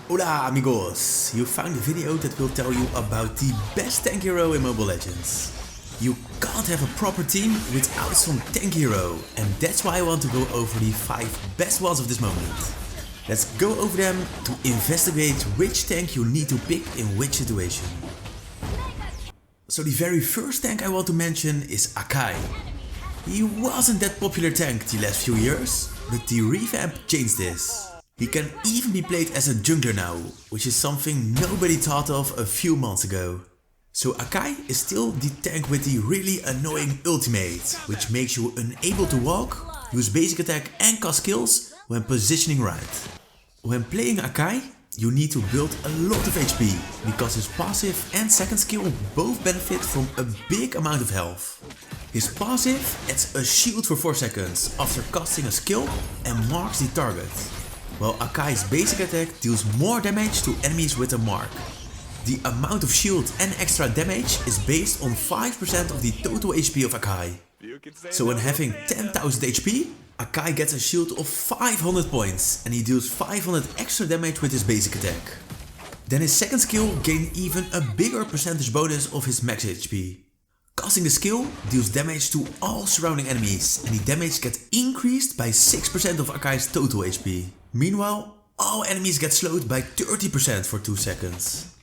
Hola amigos! You found a video that will tell you about the best tank hero in Mobile Legends. You can't have a proper team without some tank hero, and that's why I want to go over the 5 best ones of this moment. Let's go over them to investigate which tank you need to pick in which situation. So the very first tank I want to mention is Akai. He wasn't that popular tank the last few years, but the revamp changed this. He can even be played as a jungler now, which is something nobody thought of a few months ago. So Akai is still the tank with the really annoying ultimate, which makes you unable to walk, use basic attack and cast skills when positioning right. When playing Akai, you need to build a lot of HP, because his passive and second skill both benefit from a big amount of health. His passive adds a shield for 4 seconds after casting a skill and marks the target, while Akai's basic attack deals more damage to enemies with a mark. The amount of shield and extra damage is based on 5% of the total HP of Akai. So when having 10,000 HP, Akai gets a shield of 500 points and he deals 500 extra damage with his basic attack. Then his second skill gains even a bigger percentage bonus of his max HP. Casting the skill deals damage to all surrounding enemies and the damage gets increased by 6% of Akai's total HP. Meanwhile, all enemies get slowed by 30% for 2 seconds.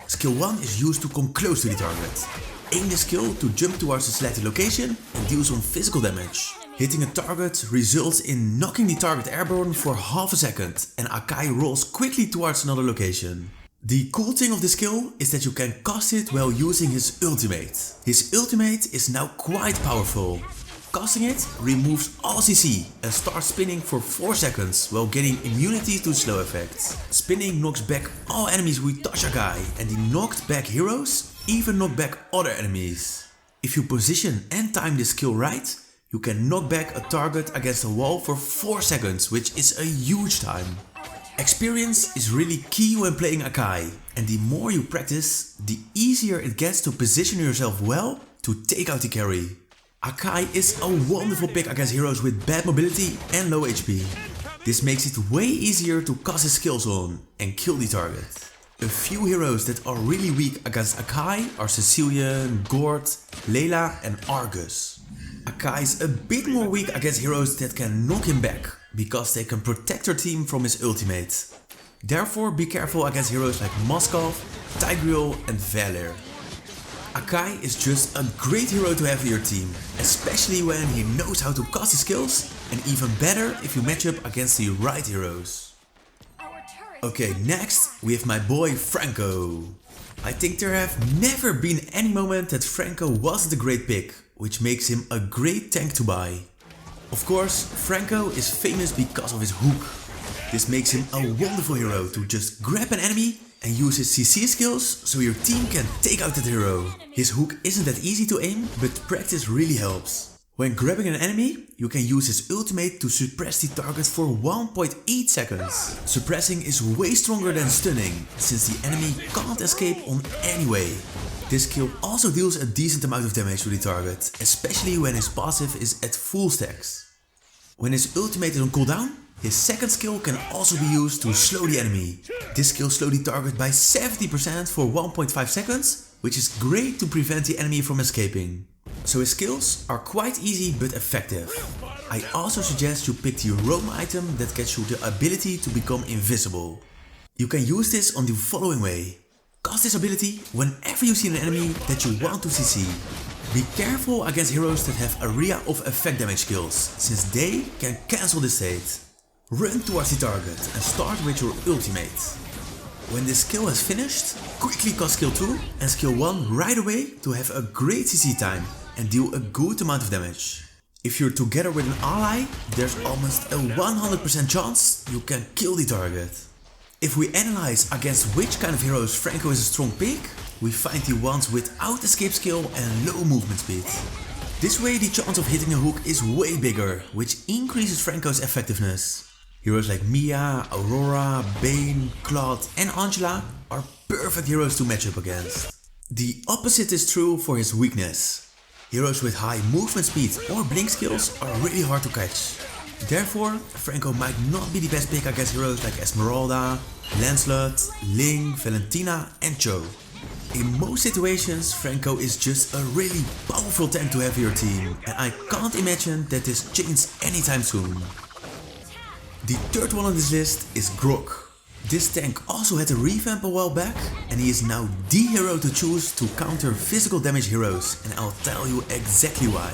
Skill 1 is used to come close to the target. Aim the skill to jump towards the selected location and deal some physical damage. Hitting a target results in knocking the target airborne for half a second and Akai rolls quickly towards another location. The cool thing of the skill is that you can cast it while using his ultimate. His ultimate is now quite powerful. Casting it removes all CC and starts spinning for 4 seconds while getting immunity to slow effects. Spinning knocks back all enemies who touch Akai, and the knocked back heroes even knock back other enemies. If you position and time this skill right, you can knock back a target against a wall for 4 seconds, which is a huge time. Experience is really key when playing Akai, and the more you practice, the easier it gets to position yourself well to take out the carry. Akai is a wonderful pick against heroes with bad mobility and low HP. This makes it way easier to cast his skills on and kill the target. A few heroes that are really weak against Akai are Cecilion, Gord, Layla and Argus. Akai is a bit more weak against heroes that can knock him back, because they can protect their team from his ultimate. Therefore be careful against heroes like Moskov, Tigreal and Valir. Akai is just a great hero to have in your team, especially when he knows how to cast his skills, and even better if you match up against the right heroes. Okay, next we have my boy Franco. I think there have never been any moment that Franco wasn't a great pick, which makes him a great tank to buy. Of course, Franco is famous because of his hook. This makes him a wonderful hero to just grab an enemy and use his CC skills so your team can take out that hero. His hook isn't that easy to aim, but practice really helps. When grabbing an enemy, you can use his ultimate to suppress the target for 1.8 seconds. Suppressing is way stronger than stunning, since the enemy can't escape on any way. This skill also deals a decent amount of damage to the target, especially when his passive is at full stacks. When his ultimate is on cooldown, his second skill can also be used to slow the enemy. This skill slows the target by 70% for 1.5 seconds, which is great to prevent the enemy from escaping. So his skills are quite easy but effective. I also suggest you pick the roam item that gets you the ability to become invisible. You can use this on the following way. Cast this ability whenever you see an enemy that you want to CC. Be careful against heroes that have area of effect damage skills, since they can cancel this state. Run towards the target and start with your ultimate. When this skill has finished, quickly cast skill 2 and skill 1 right away to have a great CC time and deal a good amount of damage. If you're together with an ally, there's almost a 100% chance you can kill the target. If we analyze against which kind of heroes Franco is a strong pick, we find the ones without escape skill and low movement speed. This way the chance of hitting a hook is way bigger, which increases Franco's effectiveness. Heroes like Mia, Aurora, Bane, Claude and Angela are perfect heroes to match up against. The opposite is true for his weakness. Heroes with high movement speed or blink skills are really hard to catch. Therefore, Franco might not be the best pick against heroes like Esmeralda, Lancelot, Ling, Valentina and Cho. In most situations, Franco is just a really powerful tank to have in your team, and I can't imagine that this changes anytime soon. The third one on this list is Grok. This tank also had a revamp a while back, and he is now the hero to choose to counter physical damage heroes, and I'll tell you exactly why.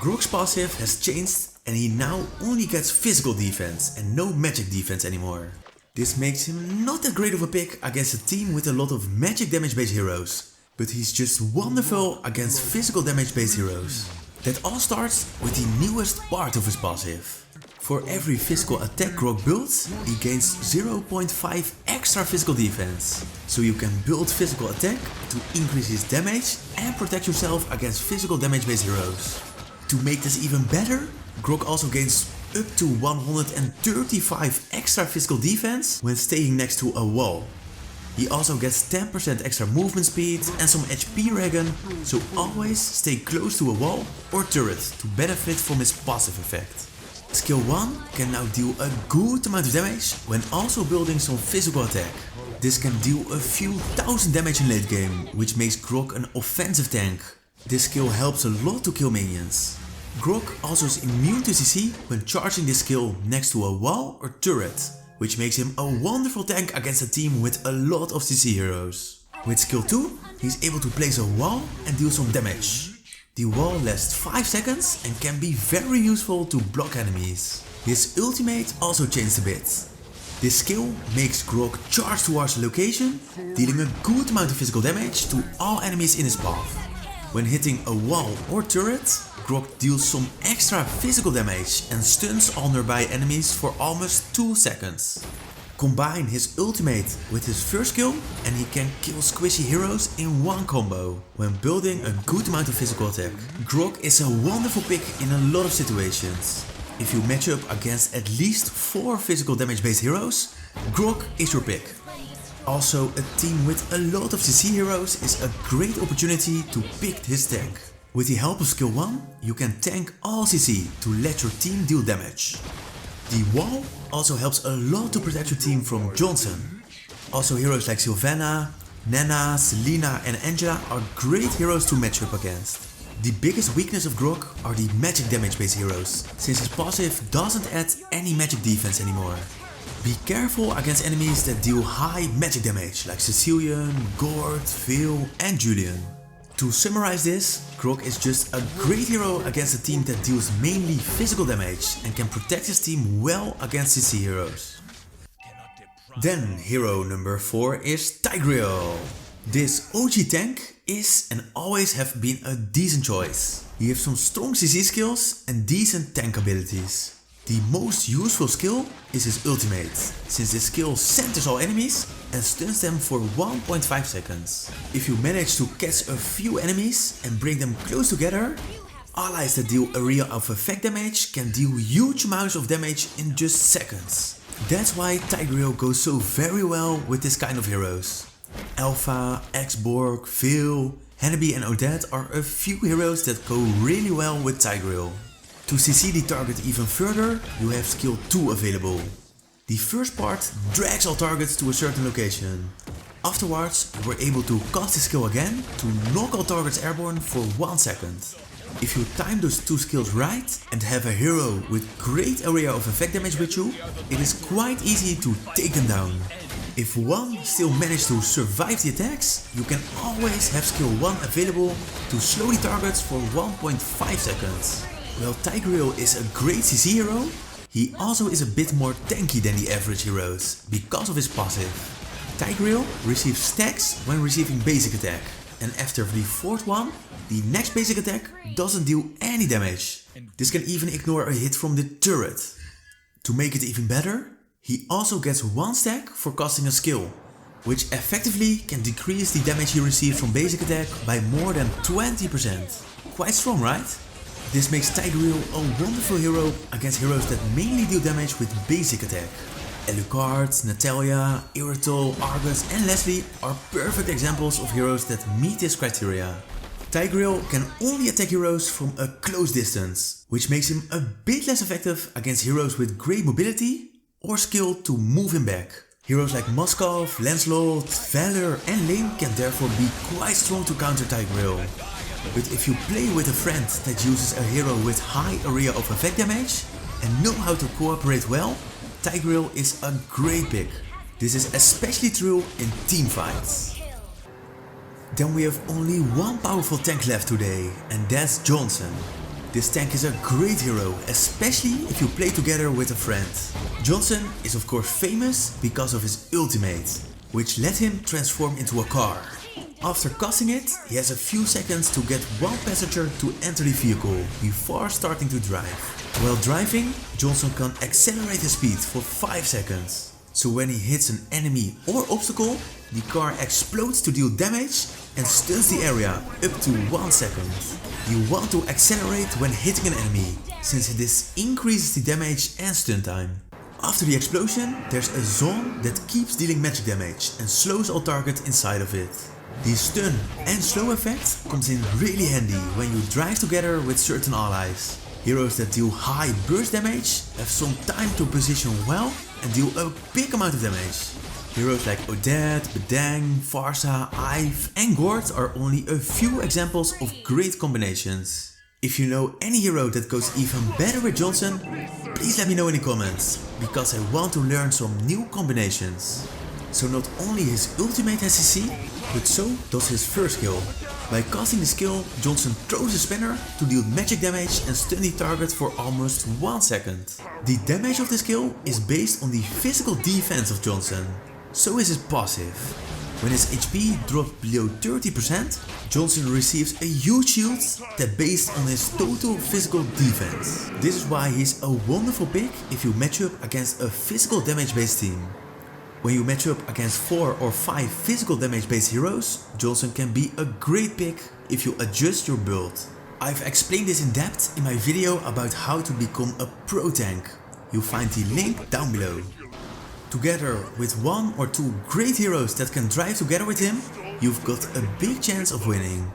Grok's passive has changed and he now only gets physical defense and no magic defense anymore. This makes him not that great of a pick against a team with a lot of magic damage based heroes, but he's just wonderful against physical damage based heroes. That all starts with the newest part of his passive. For every physical attack Grok builds, he gains 0.5 extra physical defense. So you can build physical attack to increase his damage and protect yourself against physical damage based heroes. To make this even better, Grok also gains up to 135 extra physical defense when staying next to a wall. He also gets 10% extra movement speed and some HP regen, so always stay close to a wall or turret to benefit from his passive effect. Skill 1 can now deal a good amount of damage when also building some physical attack. This can deal a few thousand damage in late game, which makes Grok an offensive tank. This skill helps a lot to kill minions. Grok also is immune to CC when charging this skill next to a wall or turret, which makes him a wonderful tank against a team with a lot of CC heroes. With skill 2, he's able to place a wall and deal some damage. The wall lasts 5 seconds and can be very useful to block enemies. His ultimate also changed a bit. This skill makes Grok charge towards a location, dealing a good amount of physical damage to all enemies in his path. When hitting a wall or turret, Grok deals some extra physical damage and stuns all nearby enemies for almost 2 seconds. Combine his ultimate with his first skill and he can kill squishy heroes in one combo when building a good amount of physical attack. Grok is a wonderful pick in a lot of situations. If you match up against at least 4 physical damage based heroes, Grok is your pick. Also, a team with a lot of CC heroes is a great opportunity to pick his tank. With the help of skill 1, you can tank all CC to let your team deal damage. The wall also helps a lot to protect your team from Johnson. Also heroes like Sylvanna, Nana, Selena and Angela are great heroes to match up against. The biggest weakness of Grok are the magic damage based heroes, since his passive doesn't add any magic defense anymore. Be careful against enemies that deal high magic damage like Cecilion, Gord, Veil and Julian. To summarize this, Grok is just a great hero against a team that deals mainly physical damage and can protect his team well against CC heroes. Then hero number 4 is Tigreal. This OG tank is and always have been a decent choice. He has some strong CC skills and decent tank abilities. The most useful skill is his ultimate, since this skill centers all enemies and stuns them for 1.5 seconds. If you manage to catch a few enemies and bring them close together, allies that deal area of effect damage can deal huge amounts of damage in just seconds. That's why Tigreal goes so very well with this kind of heroes. Alpha, X-Borg, Veil, Hanabi and Odette are a few heroes that go really well with Tigreal. To CC the target even further, you have skill 2 available. The first part drags all targets to a certain location. Afterwards, you are able to cast the skill again to knock all targets airborne for 1 second. If you time those 2 skills right and have a hero with great area of effect damage with you, it is quite easy to take them down. If one still manages to survive the attacks, you can always have skill 1 available to slow the targets for 1.5 seconds. While Tigreal is a great CC hero, he also is a bit more tanky than the average heroes because of his passive. Tigreal receives stacks when receiving basic attack, and after the 4th one, the next basic attack doesn't deal any damage. This can even ignore a hit from the turret. To make it even better, he also gets 1 stack for casting a skill, which effectively can decrease the damage he receives from basic attack by more than 20%. Quite strong, right? This makes Tigreal a wonderful hero against heroes that mainly deal damage with basic attack. Alucard, Natalia, Iritol, Argus and Leslie are perfect examples of heroes that meet this criteria. Tigreal can only attack heroes from a close distance, which makes him a bit less effective against heroes with great mobility or skill to move him back. Heroes like Moskov, Lancelot, Valor and Ling can therefore be quite strong to counter Tigreal. But if you play with a friend that uses a hero with high area of effect damage and know how to cooperate well, Tigreal is a great pick. This is especially true in team fights. Then we have only one powerful tank left today, and that's Johnson. This tank is a great hero, especially if you play together with a friend. Johnson is of course famous because of his ultimate, which let him transform into a car. After casting it, he has a few seconds to get one passenger to enter the vehicle before starting to drive. While driving, Johnson can accelerate his speed for 5 seconds. So when he hits an enemy or obstacle, the car explodes to deal damage and stuns the area up to 1 second. You want to accelerate when hitting an enemy, since this increases the damage and stun time. After the explosion, there's a zone that keeps dealing magic damage and slows all targets inside of it. The stun and slow effect comes in really handy when you drive together with certain allies. Heroes that deal high burst damage have some time to position well and deal a big amount of damage. Heroes like Odette, Bedang, Pharsa, Ive and Gord are only a few examples of great combinations. If you know any hero that goes even better with Johnson, please let me know in the comments, because I want to learn some new combinations. So not only his ultimate has CC, but so does his first skill. By casting the skill, Johnson throws a spinner to deal magic damage and stun the target for almost 1 second. The damage of the skill is based on the physical defense of Johnson. So is his passive. When his HP drops below 30%, Johnson receives a huge shield that based on his total physical defense. This is why he's a wonderful pick if you match up against a physical damage based team. When you match up against 4 or 5 physical damage based heroes, Johnson can be a great pick if you adjust your build. I've explained this in depth in my video about how to become a pro tank. You'll find the link down below. Together with 1 or 2 great heroes that can drive together with him, you've got a big chance of winning.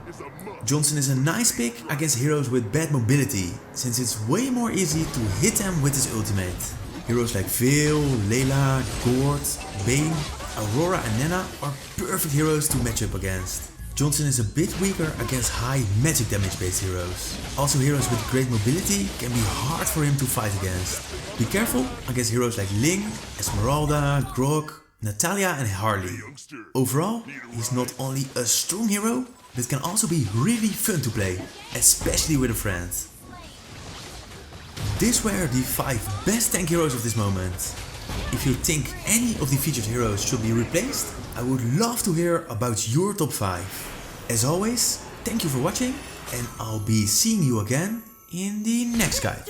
Johnson is a nice pick against heroes with bad mobility, since it's way more easy to hit them with his ultimate. Heroes like Veil, Layla, Gord, Bane, Aurora and Nana are perfect heroes to match up against. Johnson is a bit weaker against high magic damage based heroes. Also heroes with great mobility can be hard for him to fight against. Be careful against heroes like Ling, Esmeralda, Grog, Natalia and Harley. Overall, he's not only a strong hero, but can also be really fun to play, especially with a friend. These were the 5 best tank heroes of this moment. If you think any of the featured heroes should be replaced, I would love to hear about your top 5. As always, thank you for watching and I'll be seeing you again in the next guide.